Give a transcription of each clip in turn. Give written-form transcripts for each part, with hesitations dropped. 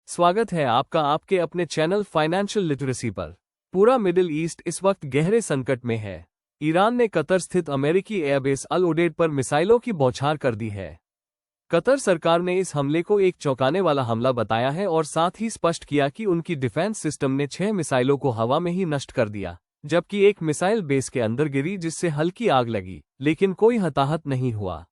स्वागत है आपका आपके अपने चैनल फाइनेंशियल लिटरेसी पर। पूरा मिडिल ईस्ट इस वक्त गहरे संकट में है। ईरान ने कतर स्थित अमेरिकी एयरबेस अल उडेड पर मिसाइलों की बौछार कर दी है। कतर सरकार ने इस हमले को एक चौंकाने वाला हमला बताया है और साथ ही स्पष्ट किया कि उनकी डिफेंस सिस्टम ने 6 मिसाइलों को हवा में ही नष्ट कर दिया, जबकि एक मिसाइल बेस के अंदर गिरी जिससे हल्की आग लगी, लेकिन कोई हताहत नहीं हुआ।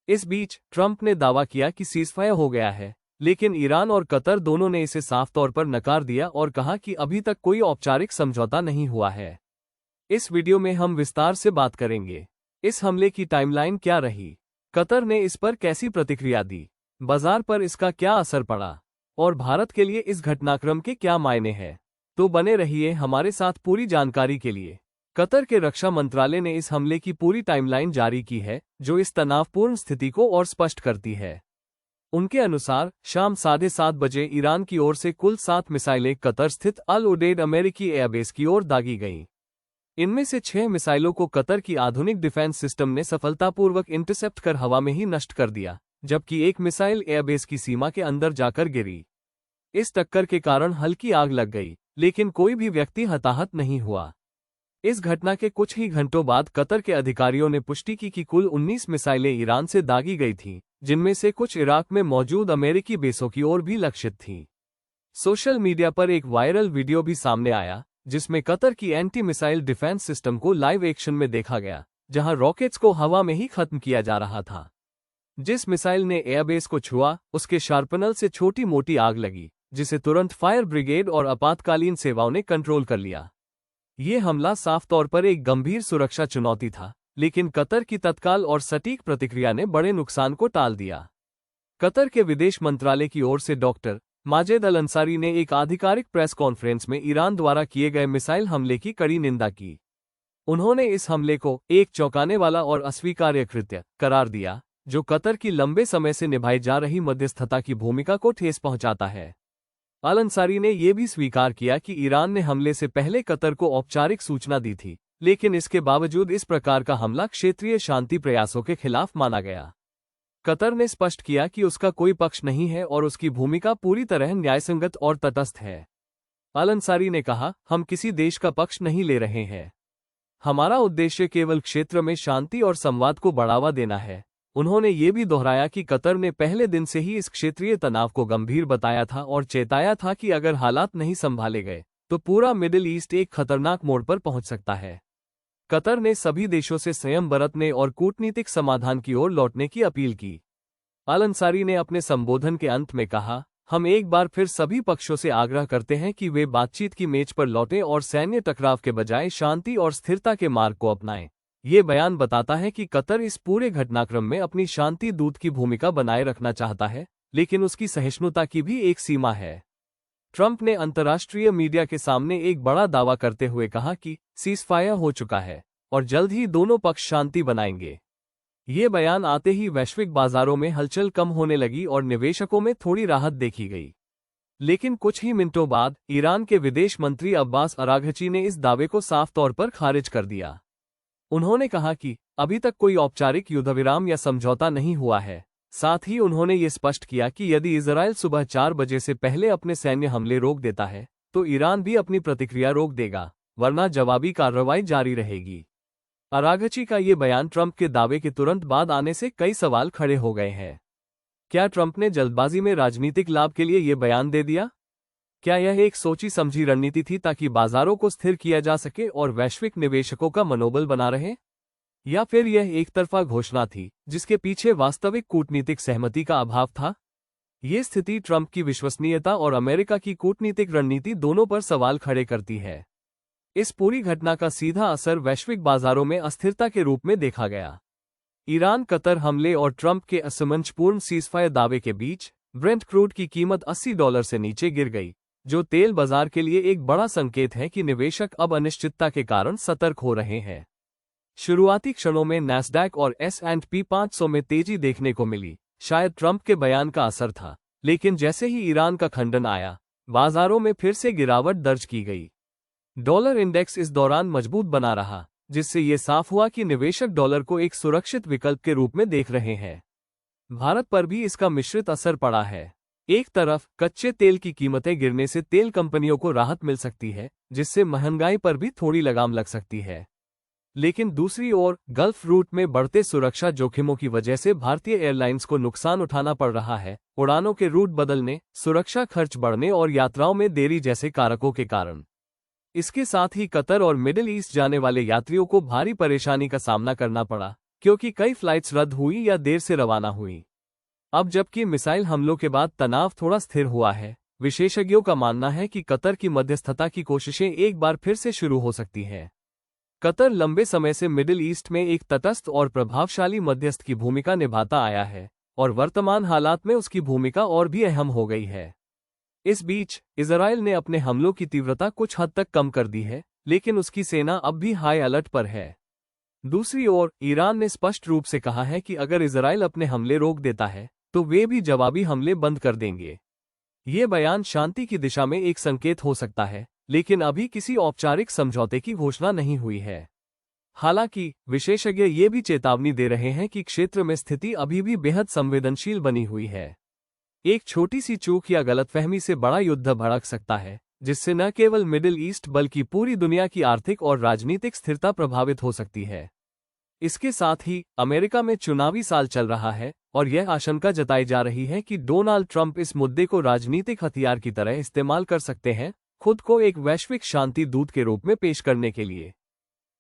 इस बीच ट्रंप ने दावा किया कि सीजफायर हो गया है, लेकिन ईरान और कतर दोनों ने इसे साफ तौर पर नकार दिया और कहा कि अभी तक कोई औपचारिक समझौता नहीं हुआ है। इस वीडियो में हम विस्तार से बात करेंगे। इस हमले की टाइमलाइन क्या रही, कतर ने इस पर कैसी प्रतिक्रिया दी, बाजार पर इसका क्या असर पड़ा और भारत के लिए इस घटनाक्रम के क्या मायने हैं। तो बने रहिए हमारे साथ पूरी जानकारी के लिए। कतर के रक्षा मंत्रालय ने इस हमले की पूरी टाइमलाइन जारी की है, जो इस तनावपूर्ण स्थिति को और स्पष्ट करती है। उनके अनुसार शाम 7:30 बजे ईरान की ओर से कुल 7 मिसाइलें कतर स्थित अल उडेड अमेरिकी एयरबेस की ओर दागी गईं। इनमें से 6 मिसाइलों को कतर की आधुनिक डिफेंस सिस्टम ने सफलतापूर्वक इंटरसेप्ट कर हवा में ही नष्ट कर दिया, जबकि एक मिसाइल एयरबेस की सीमा के अंदर जाकर गिरी। इस टक्कर के कारण हल्की आग लग गई, लेकिन कोई भी व्यक्ति हताहत नहीं हुआ। इस घटना के कुछ ही घंटों बाद कतर के अधिकारियों ने पुष्टि की कि कुल 19 मिसाइलें ईरान से दागी गई थीं, जिनमें से कुछ इराक में मौजूद अमेरिकी बेसों की ओर भी लक्षित थीं। सोशल मीडिया पर एक वायरल वीडियो भी सामने आया, जिसमें कतर की एंटी मिसाइल डिफेंस सिस्टम को लाइव एक्शन में देखा गया, जहां रॉकेट्स को हवा में ही खत्म किया जा रहा था। जिस मिसाइल ने एयरबेस को छुआ, उसके शार्पनल से छोटी मोटी आग लगी, जिसे तुरंत फायर ब्रिगेड और आपातकालीन सेवाओं ने कंट्रोल कर लिया। ये हमला साफ तौर पर एक गंभीर सुरक्षा चुनौती था, लेकिन कतर की तत्काल और सटीक प्रतिक्रिया ने बड़े नुकसान को टाल दिया। कतर के विदेश मंत्रालय की ओर से डॉक्टर माजेद अल अंसारी ने एक आधिकारिक प्रेस कॉन्फ्रेंस में ईरान द्वारा किए गए मिसाइल हमले की कड़ी निंदा की। उन्होंने इस हमले को एक चौंकाने वाला और अस्वीकार्य कृत्य करार दिया, जो कतर की लंबे समय से निभाई जा रही मध्यस्थता की भूमिका को ठेस पहुंचाता है। अल अंसारी ने यह भी स्वीकार किया कि ईरान ने हमले से पहले कतर को औपचारिक सूचना दी थी, लेकिन इसके बावजूद इस प्रकार का हमला क्षेत्रीय शांति प्रयासों के खिलाफ माना गया। कतर ने स्पष्ट किया कि उसका कोई पक्ष नहीं है और उसकी भूमिका पूरी तरह न्यायसंगत और तटस्थ है। अल अंसारी ने कहा, हम किसी देश का पक्ष नहीं ले रहे हैं। हमारा उद्देश्य केवल क्षेत्र में शांति और संवाद को बढ़ावा देना है। उन्होंने ये भी दोहराया कि कतर ने पहले दिन से ही इस क्षेत्रीय तनाव को गंभीर बताया था और चेताया था कि अगर हालात नहीं संभाले गए तो पूरा मिडिल ईस्ट एक खतरनाक मोड़ पर पहुंच सकता है। कतर ने सभी देशों से संयम बरतने और कूटनीतिक समाधान की ओर लौटने की अपील की। अल अंसारी ने अपने संबोधन के अंत में कहा, हम एक बार फिर सभी पक्षों से आग्रह करते हैं कि वे बातचीत की मेज पर लौटें और सैन्य टकराव के बजाय शांति और स्थिरता के मार्ग को अपनाएं। ये बयान बताता है कि कतर इस पूरे घटनाक्रम में अपनी शांति दूत की भूमिका बनाए रखना चाहता है, लेकिन उसकी सहिष्णुता की भी एक सीमा है। ट्रंप ने अंतर्राष्ट्रीय मीडिया के सामने एक बड़ा दावा करते हुए कहा कि सीजफायर हो चुका है और जल्द ही दोनों पक्ष शांति बनाएंगे। ये बयान आते ही वैश्विक बाजारों में हलचल कम होने लगी और निवेशकों में थोड़ी राहत देखी गई। लेकिन कुछ ही मिनटों बाद ईरान के विदेश मंत्री अब्बास अराघची ने इस दावे को साफ तौर पर खारिज कर दिया। उन्होंने कहा कि अभी तक कोई औपचारिक युद्धविराम या समझौता नहीं हुआ है। साथ ही उन्होंने ये स्पष्ट किया कि यदि इजरायल सुबह 4 बजे से पहले अपने सैन्य हमले रोक देता है, तो ईरान भी अपनी प्रतिक्रिया रोक देगा, वरना जवाबी कार्रवाई जारी रहेगी। अराघची का ये बयान ट्रंप के दावे के तुरंत बाद आने से कई सवाल खड़े हो गए हैं। क्या ट्रंप ने जल्दबाजी में राजनीतिक लाभ के लिए ये बयान दे दिया? क्या यह एक सोची समझी रणनीति थी ताकि बाजारों को स्थिर किया जा सके और वैश्विक निवेशकों का मनोबल बना रहे? या फिर यह एक तरफा घोषणा थी जिसके पीछे वास्तविक कूटनीतिक सहमति का अभाव था? ये स्थिति ट्रंप की विश्वसनीयता और अमेरिका की कूटनीतिक रणनीति दोनों पर सवाल खड़े करती है। इस पूरी घटना का सीधा असर वैश्विक बाजारों में अस्थिरता के रूप में देखा गया। ईरान कतर हमले और ट्रंप के असमंजसपूर्ण सीजफायर दावे के बीच ब्रेंट क्रूड की कीमत $80 से नीचे गिर गई, जो तेल बाजार के लिए एक बड़ा संकेत है कि निवेशक अब अनिश्चितता के कारण सतर्क हो रहे हैं। शुरुआती क्षणों में नैस्डैक और S&P 500 में तेजी देखने को मिली, शायद ट्रंप के बयान का असर था, लेकिन जैसे ही ईरान का खंडन आया, बाजारों में फिर से गिरावट दर्ज की गई। डॉलर इंडेक्स इस दौरान मजबूत बना रहा, जिससे ये साफ हुआ कि निवेशक डॉलर को एक सुरक्षित विकल्प के रूप में देख रहे हैं। भारत पर भी इसका मिश्रित असर पड़ा है। एक तरफ कच्चे तेल की कीमतें गिरने से तेल कंपनियों को राहत मिल सकती है, जिससे महंगाई पर भी थोड़ी लगाम लग सकती है। लेकिन दूसरी ओर गल्फ रूट में बढ़ते सुरक्षा जोखिमों की वजह से भारतीय एयरलाइंस को नुकसान उठाना पड़ रहा है, उड़ानों के रूट बदलने, सुरक्षा खर्च बढ़ने और यात्राओं में देरी जैसे कारकों के कारण। इसके साथ ही कतर और मिडिल ईस्ट जाने वाले यात्रियों को भारी परेशानी का सामना करना पड़ा, क्योंकि कई फ्लाइट्स रद्द हुई या देर से रवाना हुई। अब जबकि मिसाइल हमलों के बाद तनाव थोड़ा स्थिर हुआ है, विशेषज्ञों का मानना है कि कतर की मध्यस्थता की कोशिशें एक बार फिर से शुरू हो सकती हैं। कतर लंबे समय से मिडिल ईस्ट में एक तटस्थ और प्रभावशाली मध्यस्थ की भूमिका निभाता आया है, और वर्तमान हालात में उसकी भूमिका और भी अहम हो गई है। इस बीच इजराइल ने अपने हमलों की तीव्रता कुछ हद तक कम कर दी है, लेकिन उसकी सेना अब भी हाई अलर्ट पर है। दूसरी ओर ईरान ने स्पष्ट रूप से कहा है कि अगर इजराइल अपने हमले रोक देता है तो वे भी जवाबी हमले बंद कर देंगे। ये बयान शांति की दिशा में एक संकेत हो सकता है, लेकिन अभी किसी औपचारिक समझौते की घोषणा नहीं हुई है। हालांकि विशेषज्ञ ये भी चेतावनी दे रहे हैं कि क्षेत्र में स्थिति अभी भी बेहद संवेदनशील बनी हुई है। एक छोटी सी चूक या गलतफहमी से बड़ा युद्ध भड़क सकता है, जिससे न केवल मिडिल ईस्ट बल्कि पूरी दुनिया की आर्थिक और राजनीतिक स्थिरता प्रभावित हो सकती है। इसके साथ ही अमेरिका में चुनावी साल चल रहा है, और यह आशंका जताई जा रही है कि डोनाल्ड ट्रंप इस मुद्दे को राजनीतिक हथियार की तरह इस्तेमाल कर सकते हैं, खुद को एक वैश्विक शांति दूत के रूप में पेश करने के लिए।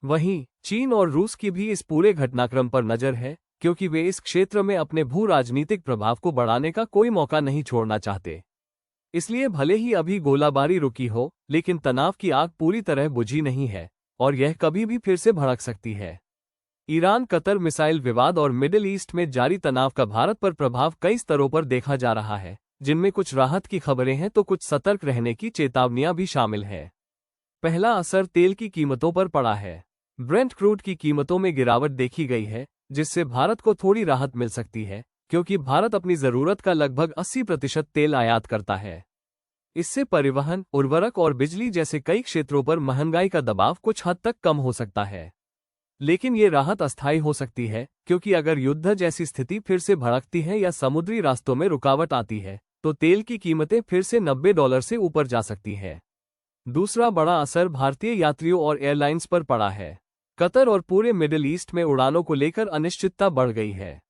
वहीं चीन और रूस की भी इस पूरे घटनाक्रम पर नजर है, क्योंकि वे इस क्षेत्र में अपने भू राजनीतिक प्रभाव को बढ़ाने का कोई मौका नहीं छोड़ना चाहते। इसलिए भले ही अभी गोलाबारी रुकी हो, लेकिन तनाव की आग पूरी तरह बुझी नहीं है, और यह कभी भी फिर से भड़क सकती है। ईरान कतर मिसाइल विवाद और मिडिल ईस्ट में जारी तनाव का भारत पर प्रभाव कई स्तरों पर देखा जा रहा है, जिनमें कुछ राहत की खबरें हैं तो कुछ सतर्क रहने की चेतावनियां भी शामिल हैं। पहला असर तेल की कीमतों पर पड़ा है। ब्रेंट क्रूड की कीमतों में गिरावट देखी गई है, जिससे भारत को थोड़ी राहत मिल सकती है, क्योंकि भारत अपनी जरूरत का लगभग 80% तेल आयात करता है। इससे परिवहन, उर्वरक और बिजली जैसे कई क्षेत्रों पर महंगाई का दबाव कुछ हद तक कम हो सकता है। लेकिन ये राहत अस्थायी हो सकती है, क्योंकि अगर युद्ध जैसी स्थिति फिर से भड़कती है या समुद्री रास्तों में रुकावट आती है, तो तेल की कीमतें फिर से $90 से ऊपर जा सकती हैं। दूसरा बड़ा असर भारतीय यात्रियों और एयरलाइंस पर पड़ा है। कतर और पूरे मिडिल ईस्ट में उड़ानों को लेकर अनिश्चितता बढ़ गई है।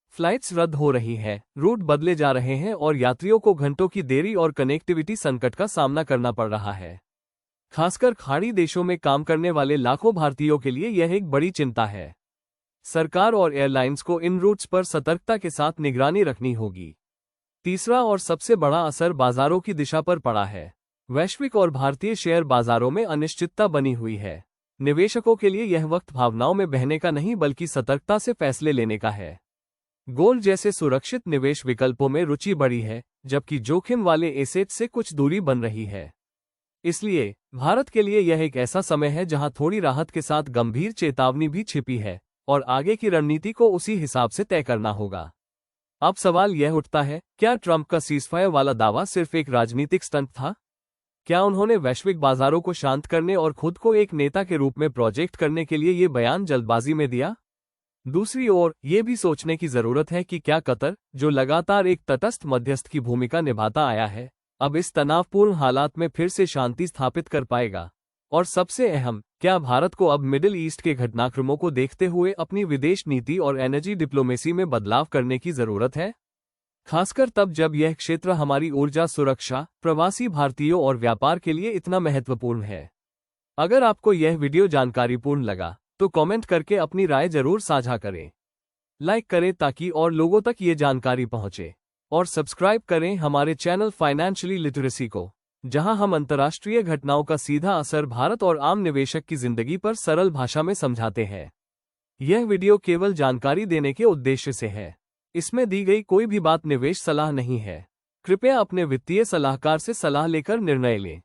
फ्लाइट्स रद्द हो रही हैं, रूट बदले जा रहे हैं और यात्रियों को घंटों की देरी और कनेक्टिविटी संकट का सामना करना पड़ रहा है। खासकर खाड़ी देशों में काम करने वाले लाखों भारतीयों के लिए यह एक बड़ी चिंता है। सरकार और एयरलाइंस को इन रूट्स पर सतर्कता के साथ निगरानी रखनी होगी। तीसरा और सबसे बड़ा असर बाजारों की दिशा पर पड़ा है। वैश्विक और भारतीय शेयर बाजारों में अनिश्चितता बनी हुई है। निवेशकों के लिए यह वक्त भावनाओं में बहने का नहीं बल्कि सतर्कता से फैसले लेने का है। गोल्ड जैसे सुरक्षित निवेश विकल्पों में रुचि बढ़ी है, जबकि जोखिम वाले एसेट से कुछ दूरी बन रही है। इसलिए भारत के लिए यह एक ऐसा समय है जहां थोड़ी राहत के साथ गंभीर चेतावनी भी छिपी है, और आगे की रणनीति को उसी हिसाब से तय करना होगा। अब सवाल यह उठता है, क्या ट्रंप का सीजफायर वाला दावा सिर्फ एक राजनीतिक स्टंट था? क्या उन्होंने वैश्विक बाजारों को शांत करने और खुद को एक नेता के रूप में प्रोजेक्ट करने के लिए ये बयान जल्दबाजी में दिया? दूसरी ओर ये भी सोचने की जरूरत है कि क्या कतर, जो लगातार एक तटस्थ मध्यस्थ की भूमिका निभाता आया है, अब इस तनावपूर्ण हालात में फिर से शांति स्थापित कर पाएगा? और सबसे अहम, क्या भारत को अब मिडिल ईस्ट के घटनाक्रमों को देखते हुए अपनी विदेश नीति और एनर्जी डिप्लोमेसी में बदलाव करने की जरूरत है? खासकर तब जब यह क्षेत्र हमारी ऊर्जा सुरक्षा, प्रवासी भारतीयों और व्यापार के लिए इतना महत्वपूर्ण है। अगर आपको यह वीडियो जानकारीपूर्ण लगा तो कमेंट करके अपनी राय जरूर साझा करें। लाइक करें ताकि और लोगों तक ये जानकारी पहुंचे, और सब्सक्राइब करें हमारे चैनल फाइनेंशियली लिटरेसी को, जहां हम अंतर्राष्ट्रीय घटनाओं का सीधा असर भारत और आम निवेशक की जिंदगी पर सरल भाषा में समझाते हैं। यह वीडियो केवल जानकारी देने के उद्देश्य से है। इसमें दी गई कोई भी बात निवेश सलाह नहीं है। कृपया अपने वित्तीय सलाहकार से सलाह लेकर निर्णय लें।